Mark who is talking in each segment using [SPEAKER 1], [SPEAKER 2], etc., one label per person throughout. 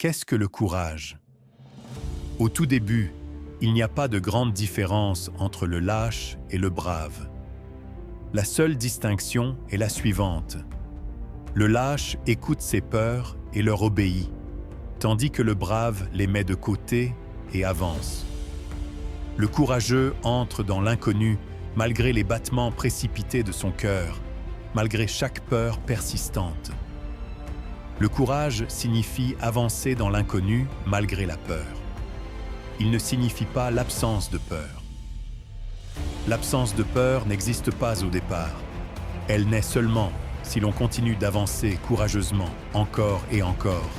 [SPEAKER 1] Qu'est-ce que le courage? Au tout début, il n'y a pas de grande différence entre le lâche et le brave. La seule distinction est la suivante. Le lâche écoute ses peurs et leur obéit, tandis que le brave les met de côté et avance. Le courageux entre dans l'inconnu malgré les battements précipités de son cœur, malgré chaque peur persistante. Le courage signifie avancer dans l'inconnu malgré la peur. Il ne signifie pas l'absence de peur. L'absence de peur n'existe pas au départ. Elle naît seulement si l'on continue d'avancer courageusement, encore et encore,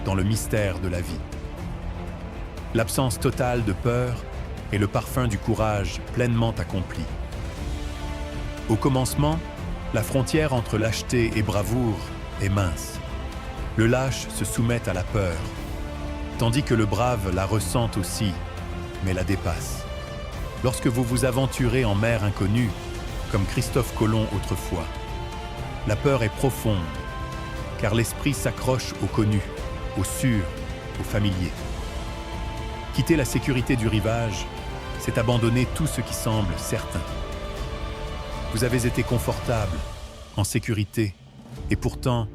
[SPEAKER 1] dans le mystère de la vie. L'absence totale de peur est le parfum du courage pleinement accompli. Au commencement, la frontière entre lâcheté et bravoure est mince. Le lâche se soumet à la peur, tandis que le brave la ressent aussi, mais la dépasse. Lorsque vous vous aventurez en mer inconnue, comme Christophe Colomb autrefois, la peur est profonde, car l'esprit s'accroche au connu, au sûr, au familier. Quitter la sécurité du rivage, c'est abandonner tout ce qui semble certain. Vous avez été confortable, en sécurité, et pourtant,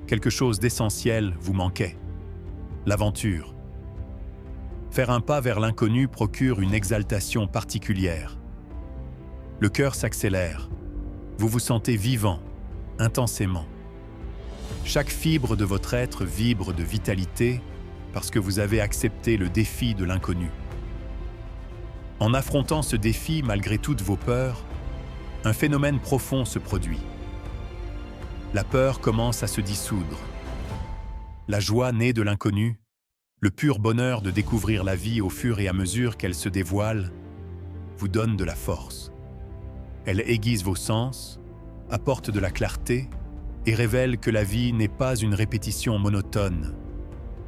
[SPEAKER 1] quelque chose d'essentiel vous manquait. L'aventure. Faire un pas vers l'inconnu procure une exaltation particulière. Le cœur s'accélère. Vous vous sentez vivant, intensément. Chaque fibre de votre être vibre de vitalité parce que vous avez accepté le défi de l'inconnu. En affrontant ce défi malgré toutes vos peurs, un phénomène profond se produit. La peur commence à se dissoudre. La joie née de l'inconnu, le pur bonheur de découvrir la vie au fur et à mesure qu'elle se dévoile, vous donne de la force. Elle aiguise vos sens, apporte de la clarté et révèle que la vie n'est pas une répétition monotone,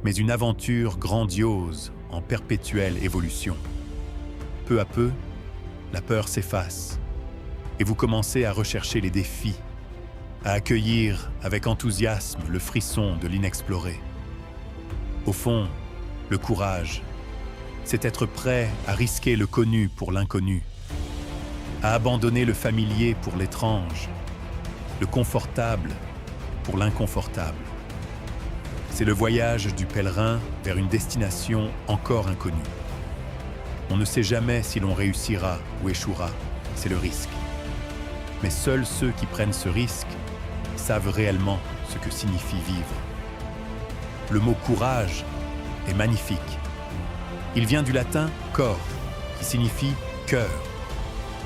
[SPEAKER 1] mais une aventure grandiose en perpétuelle évolution. Peu à peu, la peur s'efface et vous commencez à rechercher les défis, à accueillir avec enthousiasme le frisson de l'inexploré. Au fond, le courage, c'est être prêt à risquer le connu pour l'inconnu, à abandonner le familier pour l'étrange, le confortable pour l'inconfortable. C'est le voyage du pèlerin vers une destination encore inconnue. On ne sait jamais si l'on réussira ou échouera, c'est le risque. Mais seuls ceux qui prennent ce risque savent réellement ce que signifie vivre. Le mot courage est magnifique. Il vient du latin cor, qui signifie cœur.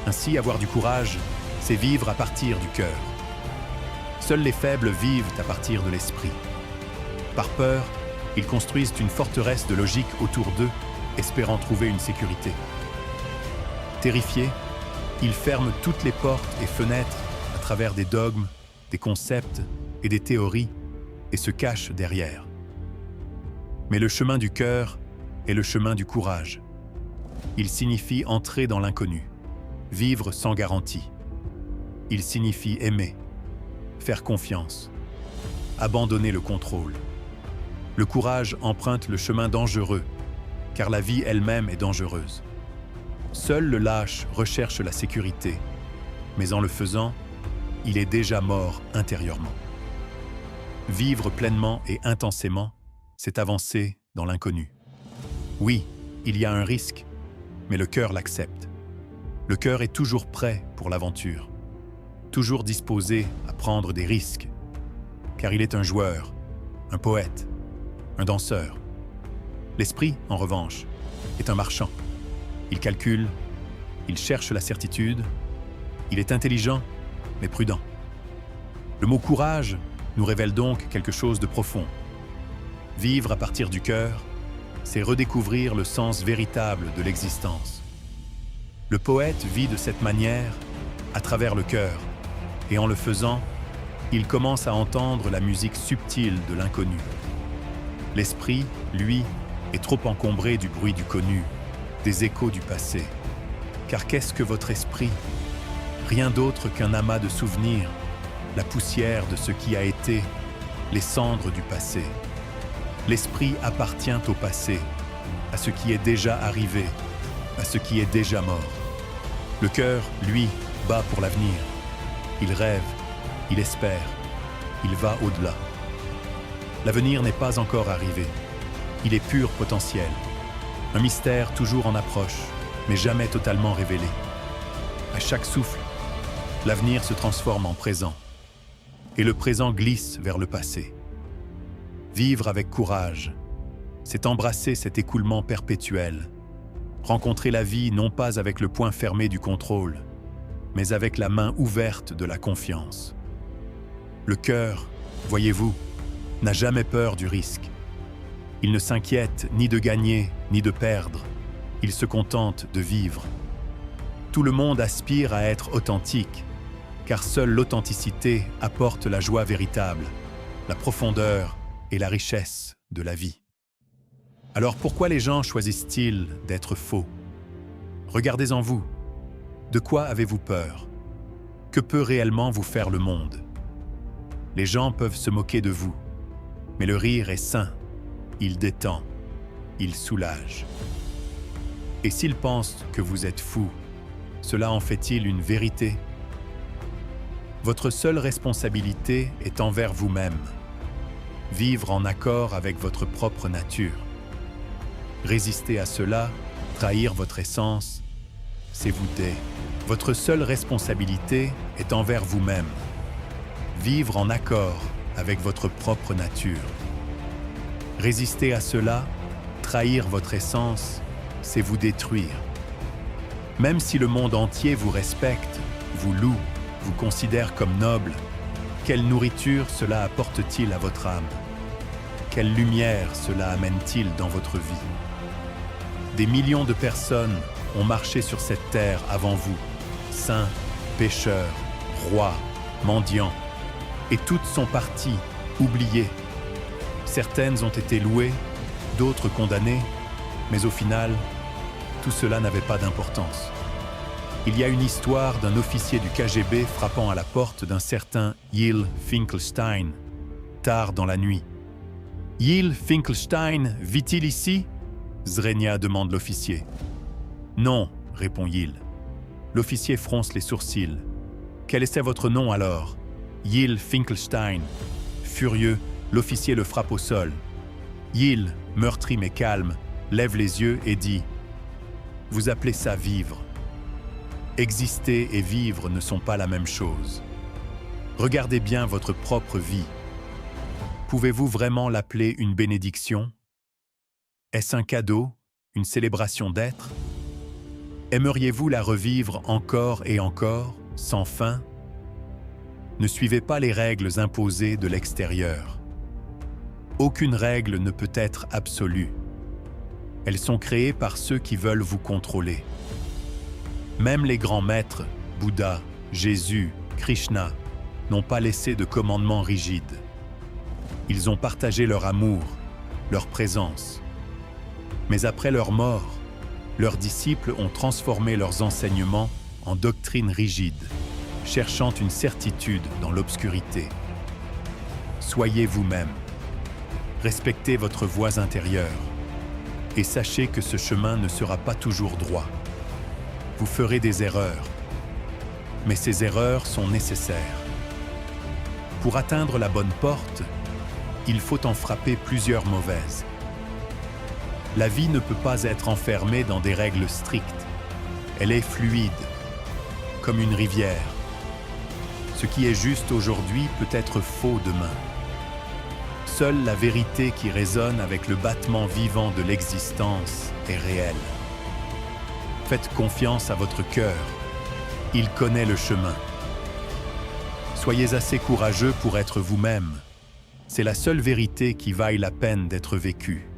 [SPEAKER 1] Ainsi, avoir du courage, c'est vivre à partir du cœur. Seuls les faibles vivent à partir de l'esprit. Par peur, ils construisent une forteresse de logique autour d'eux, espérant trouver une sécurité. Terrifiés, ils ferment toutes les portes et fenêtres à travers des dogmes, des concepts et des théories et se cachent derrière. Mais le chemin du cœur est le chemin du courage. Il signifie entrer dans l'inconnu, vivre sans garantie. Il signifie aimer, faire confiance, abandonner le contrôle. Le courage emprunte le chemin dangereux, car la vie elle-même est dangereuse. Seul le lâche recherche la sécurité, mais en le faisant, il est déjà mort intérieurement. Vivre pleinement et intensément, c'est avancer dans l'inconnu. Oui, il y a un risque, mais le cœur l'accepte. Le cœur est toujours prêt pour l'aventure, toujours disposé à prendre des risques, car il est un joueur, un poète, un danseur. L'esprit, en revanche, est un marchand. Il calcule, il cherche la certitude, il est intelligent, mais prudent. Le mot courage nous révèle donc quelque chose de profond. Vivre à partir du cœur, c'est redécouvrir le sens véritable de l'existence. Le poète vit de cette manière, à travers le cœur, et en le faisant, il commence à entendre la musique subtile de l'inconnu. L'esprit, lui, est trop encombré du bruit du connu, des échos du passé. Car qu'est-ce que votre esprit? Rien d'autre qu'un amas de souvenirs, la poussière de ce qui a été, les cendres du passé. L'esprit appartient au passé, à ce qui est déjà arrivé, à ce qui est déjà mort. Le cœur, lui, bat pour l'avenir. Il rêve, il espère, il va au-delà. L'avenir n'est pas encore arrivé. Il est pur potentiel. Un mystère toujours en approche, mais jamais totalement révélé. À chaque souffle, l'avenir se transforme en présent, et le présent glisse vers le passé. Vivre avec courage, c'est embrasser cet écoulement perpétuel, rencontrer la vie non pas avec le poing fermé du contrôle, mais avec la main ouverte de la confiance. Le cœur, voyez-vous, n'a jamais peur du risque. Il ne s'inquiète ni de gagner, ni de perdre. Il se contente de vivre. Tout le monde aspire à être authentique, car seule l'authenticité apporte la joie véritable, la profondeur et la richesse de la vie. Alors pourquoi les gens choisissent-ils d'être faux? Regardez en vous. De quoi avez-vous peur? Que peut réellement vous faire le monde? Les gens peuvent se moquer de vous, mais le rire est sain. Il détend, il soulage. Et s'ils pensent que vous êtes fou, cela en fait-il une vérité? Votre seule responsabilité est envers vous-même. Vivre en accord avec votre propre nature. Résister à cela, trahir votre essence, c'est vous taire. Votre seule responsabilité est envers vous-même. Vivre en accord avec votre propre nature. Résister à cela, trahir votre essence, c'est vous détruire. Même si le monde entier vous respecte, vous loue, vous considère comme noble, quelle nourriture cela apporte-t-il à votre âme? Quelle lumière cela amène-t-il dans votre vie? Des millions de personnes ont marché sur cette terre avant vous, saints, pécheurs, rois, mendiants, et toutes sont parties, oubliées. Certaines ont été louées, d'autres condamnées, mais au final, tout cela n'avait pas d'importance. Il y a une histoire d'un officier du KGB frappant à la porte d'un certain Yil Finkelstein, tard dans la nuit. « Yil Finkelstein vit-il ici ?» Zrenia demande l'officier. « Non, répond Yil. » L'officier fronce les sourcils. « Quel était votre nom alors ?»« Yil Finkelstein. » Furieux, l'officier le frappe au sol. Yil, meurtri mais calme, lève les yeux et dit « Vous appelez ça vivre. Exister et vivre ne sont pas la même chose. Regardez bien votre propre vie. Pouvez-vous vraiment l'appeler une bénédiction? Est-ce un cadeau, une célébration d'être? Aimeriez-vous la revivre encore et encore, sans fin? Ne suivez pas les règles imposées de l'extérieur. Aucune règle ne peut être absolue. Elles sont créées par ceux qui veulent vous contrôler. Même les grands maîtres, Bouddha, Jésus, Krishna, n'ont pas laissé de commandements rigides. Ils ont partagé leur amour, leur présence. Mais après leur mort, leurs disciples ont transformé leurs enseignements en doctrines rigides, cherchant une certitude dans l'obscurité. Soyez vous-même. Respectez votre voix intérieure et sachez que ce chemin ne sera pas toujours droit. Vous ferez des erreurs, mais ces erreurs sont nécessaires. Pour atteindre la bonne porte, il faut en frapper plusieurs mauvaises. La vie ne peut pas être enfermée dans des règles strictes. Elle est fluide, comme une rivière. Ce qui est juste aujourd'hui peut être faux demain. Seule la vérité qui résonne avec le battement vivant de l'existence est réelle. Faites confiance à votre cœur. Il connaît le chemin. Soyez assez courageux pour être vous-même. C'est la seule vérité qui vaille la peine d'être vécue.